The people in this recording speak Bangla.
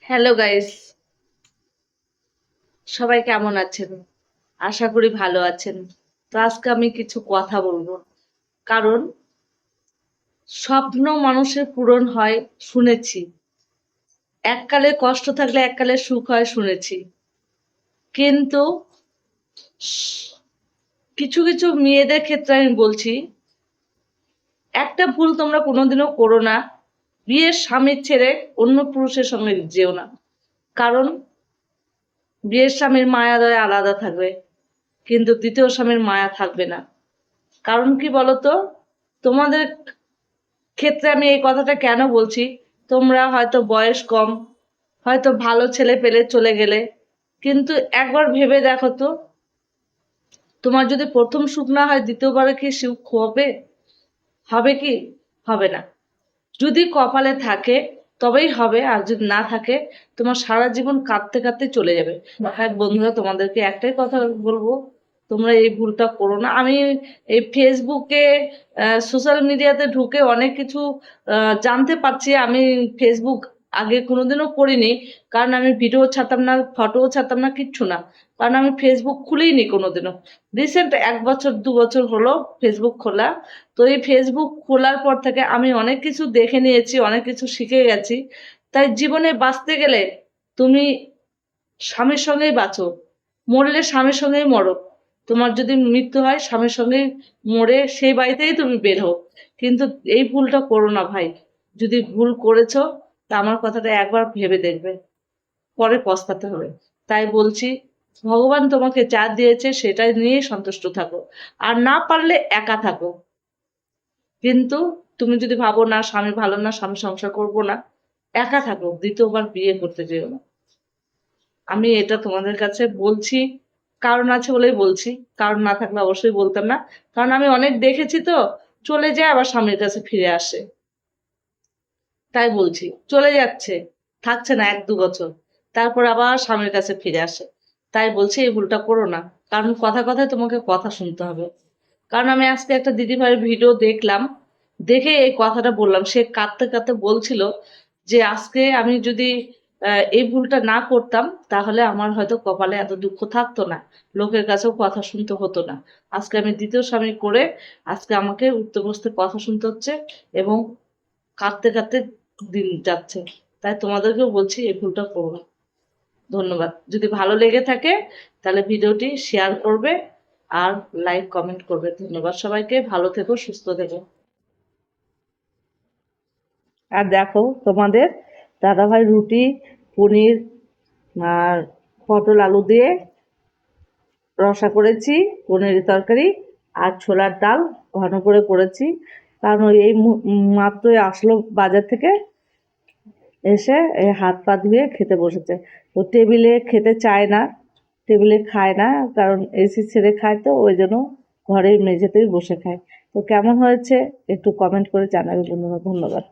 হ্যালো গাইস, সবাই কেমন আছেন? আশা করি ভালো আছেন। তো আজকে আমি কিছু কথা বলবো। কারণ স্বপ্ন মানুষের পূরণ হয় শুনেছি। এককালে কষ্ট থাকলে এককালে সুখ হয় শুনেছি। কিন্তু কিছু কিছু মেয়েদের ক্ষেত্রে আমি বলছি, একটা ভুল তোমরা কোনোদিনও করো না। বিয়ের স্বামীর ছেড়ে অন্য পুরুষের সঙ্গে যেও না। কারণ বিয়ের স্বামীর মায়া দয়া আলাদা থাকবে, কিন্তু দ্বিতীয় স্বামীর মায়া থাকবে না। কারণ কি বলতো, তোমাদের ক্ষেত্রে আমি এই কথাটা কেন বলছি, তোমরা হয়তো বয়স কম, হয়তো ভালো ছেলে পেলে চলে গেলে, কিন্তু একবার ভেবে দেখো তো, তোমার যদি প্রথম সুখ না হয় দ্বিতীয়বারে কি সুখ হবে? হবে কি? হবে না। যদি কপালে থাকে তবেই হবে, আর যদি না থাকে তোমার সারা জীবন কাঁদতে কাঁদতে চলে যাবে। হ্যাঁ বন্ধুরা, তোমাদেরকে একটাই কথা বলবো, তোমরা এই ভুলটা করো না। আমি এই ফেসবুকে সোশ্যাল মিডিয়াতে ঢুকে অনেক কিছু জানতে পারছি। আমি ফেসবুক আগে কোনোদিনও করিনি, কারণ আমি ভিডিও ছাড়তাম না, ফটোও ছাড়তাম না, কিচ্ছু না। কারণ আমি ফেসবুক খুলিনি কোনোদিনও। রিসেন্ট 1 বছর 2 বছর হলো ফেসবুক খোলা। তো এই ফেসবুক খোলার পর থেকে আমি অনেক কিছু দেখে নিয়েছি, অনেক কিছু শিখে গেছি। তাই জীবনে বাঁচতে গেলে তুমি স্বামীর সঙ্গেই বাঁচো, মরলে স্বামীর সঙ্গেই মরো। তোমার যদি মৃত্যু হয় স্বামীর সঙ্গেই মরে সেই বাড়িতেই তুমি বের হও। কিন্তু এই ভুলটা করো না ভাই। যদি ভুল করেছো তা আমার কথাটা একবার ভেবে দেখবে, পরে পস্তাতে হবে। তাই বলছি, ভগবান তোমাকে যা দিয়েছে সেটাই নিয়েই সন্তুষ্ট থাকো। আর না পারলে একা থাকো। কিন্তু তুমি যদি ভাবো না স্বামী ভালো না, স্বামী সংসার করবো না, একা থাকো, দ্বিতীয়বার বিয়ে করতে যেও না। আমি এটা তোমাদের কাছে বলছি, কারণ আছে বলেই বলছি। কারণ না থাকলে অবশ্যই বলতাম না। কারণ আমি অনেক দেখেছি তো, চলে যায় আবার স্বামীর কাছে ফিরে আসে। তাই বলছি, চলে যাচ্ছে, থাকছে না 1-2 বছর, তারপর আবার স্বামীর কাছে ফিরে আসে। তাই বলছি এই ভুলটা করো না। কারণ কথা কথায় তোমাকে কথা শুনতে হবে। কারণ আমি আজকে একটা দিদিভাইয়ের ভিডিও দেখলাম, দেখে এই কথাটা বললাম। সে কাঁদতে কাঁদতে বলছিল যে আজকে আমি যদি এই ভুলটা না করতাম তাহলে আমার হয়তো কপালে এত দুঃখ থাকতো না, লোকের কাছেও কথা শুনতে হতো না। আজকে আমি দ্বিতীয় স্বামী করে আজকে আমাকে উঠতে বসতে কথা শুনতে হচ্ছে, এবং কাঁদতে কাঁদতে দিন যাচ্ছে। তাই তোমাদেরকেও বলছি এই ভুলটা করো না। ধন্যবাদ। যদি ভালো লেগে থাকে তাহলে ভিডিওটি শেয়ার করবে আর লাইক কমেন্ট করবে। ধন্যবাদ সবাইকে। ভালো থেকো, সুস্থ থেকো। আর দেখো, তোমাদের দাদাভাই রুটি, পনির আর পটল আলু দিয়ে রসা করেছি, পনিরের তরকারি আর ছোলার ডাল ঘন করে করেছি। কারণ ওই এই মাত্রই আসলো বাজার থেকে, এসে এই হাত পা ধুয়ে খেতে বসেছে। তো টেবিলে খেতে চায় না, টেবিলে খায় না, কারণ এসি ছেড়ে খায়, তো ওই জন্য ঘরের মেঝেতেই বসে খায়। তো কেমন হয়েছে একটু কমেন্ট করে জানাবে বন্ধুরা। ধন্যবাদ।